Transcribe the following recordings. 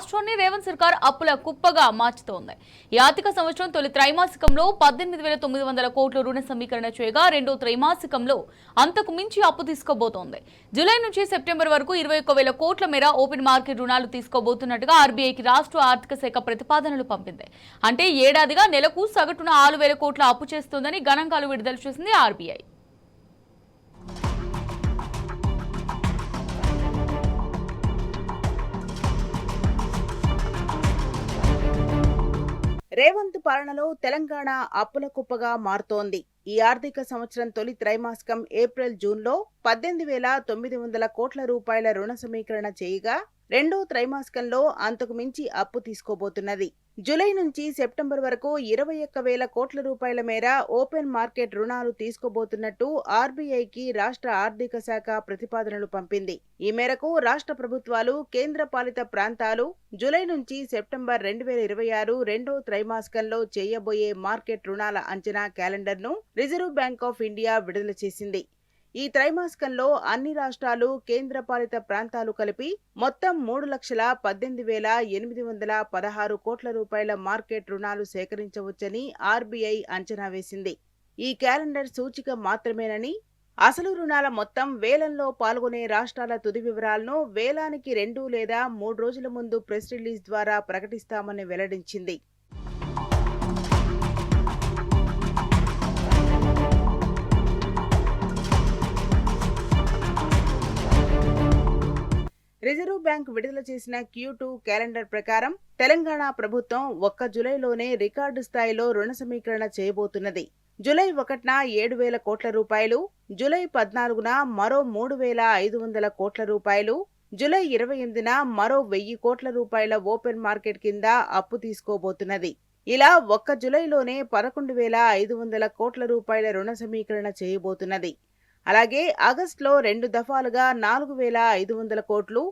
రాష్ట్రాన్ని రేవంత్ సర్కార్ అప్పుల కుప్పగా మార్చుతోంది. ఈ ఆర్థిక సంవత్సరం తొలి త్రైమాసికంలో 18,900 కోట్ల రుణ సమీకరణ చేయగా రెండో త్రైమాసికంలో అంతకు మించి అప్పు తీసుకోబోతోంది. జూలై నుంచి సెప్టెంబర్ వరకు 21,000 కోట్ల మేర ఓపెన్ మార్కెట్ రుణాలు తీసుకోబోతున్నట్టుగా ఆర్బీఐకి రాష్ట్ర ఆర్థిక శాఖ ప్రతిపాదనలు పంపింది. అంటే ఏడాదిగా నెలకు సగటున 6,000 కోట్ల అప్పు చేస్తోందని గణాంకాలు విడుదల చేసింది ఆర్బీఐ. రేవంత్ పాలనలో తెలంగాణ అప్పుల కుప్పగా మారుతోంది. ఈ ఆర్థిక సంవత్సరం తొలి త్రైమాసికం ఏప్రిల్-జూన్లో 18,900 కోట్ల రూపాయల రుణ సమీకరణ చేయగా రెండో త్రైమాసికంలో అంతకు మించి అప్పు తీసుకోబోతున్నది. జూలై నుంచి సెప్టెంబర్ వరకు 21,000 కోట్ల రూపాయల మేర ఓపెన్ మార్కెట్ రుణాలు తీసుకోబోతున్నట్టు ఆర్బీఐకి రాష్ట్ర ఆర్థిక శాఖ ప్రతిపాదనలు పంపింది. ఈ మేరకు రాష్ట్ర ప్రభుత్వాలు, కేంద్ర పాలిత ప్రాంతాలు జూలై నుంచి సెప్టెంబర్ 2026 రెండో త్రైమాసికంలో చేయబోయే మార్కెట్ రుణాల అంచనా క్యాలెండర్ను రిజర్వ్ బ్యాంక్ ఆఫ్ ఇండియా విడుదల చేసింది. ఈ త్రైమాసికంలో అన్ని రాష్ట్రాలు, కేంద్ర పాలిత ప్రాంతాలు కలిపి మొత్తం 3,18,816 కోట్ల రూపాయల మార్కెట్ రుణాలు సేకరించవచ్చని ఆర్బీఐ అంచనా వేసింది. ఈ క్యాలెండర్ సూచిక మాత్రమేనని, అసలు రుణాల మొత్తం వేలంలో పాల్గొనే రాష్ట్రాల తుది వివరాలను వేలానికి 2 లేదా 3 రోజుల ముందు ప్రెస్ రిలీజ్ ద్వారా ప్రకటిస్తామని వెల్లడించింది. రిజర్వ్ బ్యాంక్ విడుదల చేసిన Q2 క్యాలెండర్ ప్రకారం తెలంగాణ ప్రభుత్వం ఒక్క జూలైలోనే రికార్డు స్థాయిలో రుణ సమీకరణ చేయబోతున్నది. జూలై 1న 7,000 కోట్ల రూపాయలు, జూలై 14న మరో 3,500 కోట్ల రూపాయలు, జూలై 28న మరో 1,000 కోట్ల రూపాయల ఓపెన్ మార్కెట్ కింద అప్పు తీసుకోబోతున్నది. ఇలా ఒక్క జూలైలోనే 11,500 కోట్ల రూపాయల రుణ సమీకరణ చేయబోతున్నది. అలాగే ఆగస్టులో 2 దఫాలుగా 4,500 కోట్లు,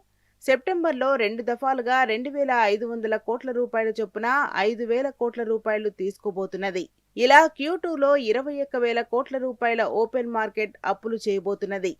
సెప్టెంబర్లో 2 దఫాలుగా 2,500 కోట్ల రూపాయల చొప్పున 5,000 కోట్ల రూపాయలు తీసుకోబోతున్నది. ఇలా Q2లో 21,000 కోట్ల రూపాయల ఓపెన్ మార్కెట్ అప్పులు చేయబోతున్నది.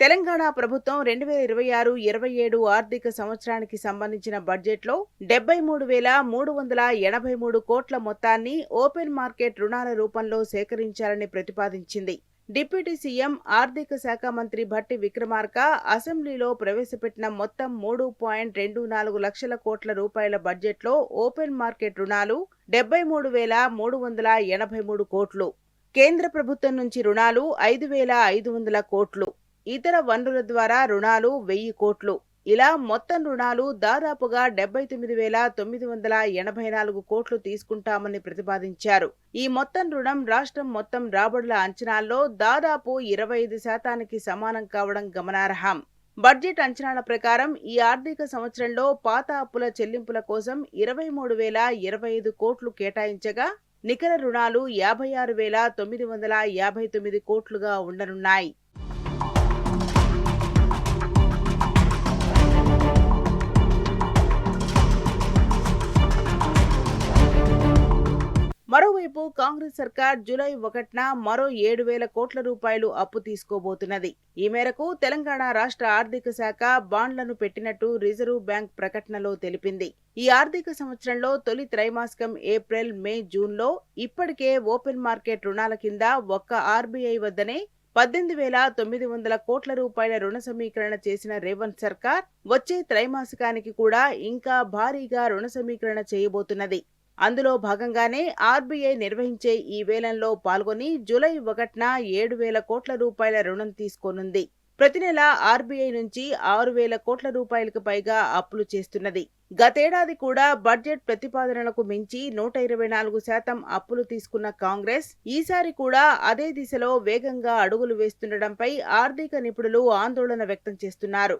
తెలంగాణ ప్రభుత్వం 2026-27 ఆర్థిక సంవత్సరానికి సంబంధించిన బడ్జెట్లో 73,383 కోట్ల మొత్తాన్ని ఓపెన్ మార్కెట్ రుణాల రూపంలో సేకరించాలని ప్రతిపాదించింది. డిప్యూటీ సీఎం, ఆర్థిక శాఖ మంత్రి భట్టి విక్రమార్క అసెంబ్లీలో ప్రవేశపెట్టిన మొత్తం 3.24 లక్షల కోట్ల రూపాయల బడ్జెట్లో ఓపెన్ మార్కెట్ రుణాలు 73,383 కోట్లు, కేంద్ర ప్రభుత్వం నుంచి రుణాలు 5,500 కోట్లు, ఇతర వనరుల ద్వారా రుణాలు 1,000 కోట్లు. ఇలా మొత్తం రుణాలు దాదాపుగా 79,984 కోట్లు తీసుకుంటామని ప్రతిపాదించారు. ఈ మొత్తం రుణం రాష్ట్రం మొత్తం రాబడుల అంచనాల్లో దాదాపు 25% సమానం కావడం గమనార్హం. బడ్జెట్ అంచనాల ప్రకారం ఈ ఆర్థిక సంవత్సరంలో పాత అప్పుల చెల్లింపుల కోసం 23,025 కోట్లు కేటాయించగా నికర రుణాలు 56,959 కోట్లుగా ఉండనున్నాయి. మరోవైపు కాంగ్రెస్ సర్కార్ జూలై 1న మరో 7,000 కోట్ల రూపాయలు అప్పు తీసుకోబోతున్నది. ఈ మేరకు తెలంగాణ రాష్ట్ర ఆర్థిక శాఖ బాండ్లను పెట్టినట్టు రిజర్వ్ బ్యాంక్ ప్రకటనలో తెలిపింది. ఈ ఆర్థిక సంవత్సరంలో తొలి త్రైమాసికం ఏప్రిల్, మే, జూన్లో ఇప్పటికే ఓపెన్ మార్కెట్ రుణాల కింద ఒక్క ఆర్బీఐ వద్దనే 18,900 కోట్ల రూపాయల రుణ సమీకరణ చేసిన రేవంత్ సర్కార్ వచ్చే త్రైమాసికానికి కూడా ఇంకా భారీగా రుణ సమీకరణ చేయబోతున్నది. అందులో భాగంగానే ఆర్బీఐ నిర్వహించే ఈ వేలంలో పాల్గొని జూలై 1న 7,000 కోట్ల రూపాయల రుణం తీసుకోనుంది. ప్రతి నెల ఆర్బీఐ నుంచి 6,000 కోట్ల రూపాయలకు పైగా అప్పులు చేస్తున్నది. గతేడాది కూడా బడ్జెట్ ప్రతిపాదనలకు మించి 124% అప్పులు తీసుకున్న కాంగ్రెస్ ఈసారి కూడా అదే దిశలో వేగంగా అడుగులు వేస్తుండటంపై ఆర్థిక నిపుణులు ఆందోళన వ్యక్తం చేస్తున్నారు.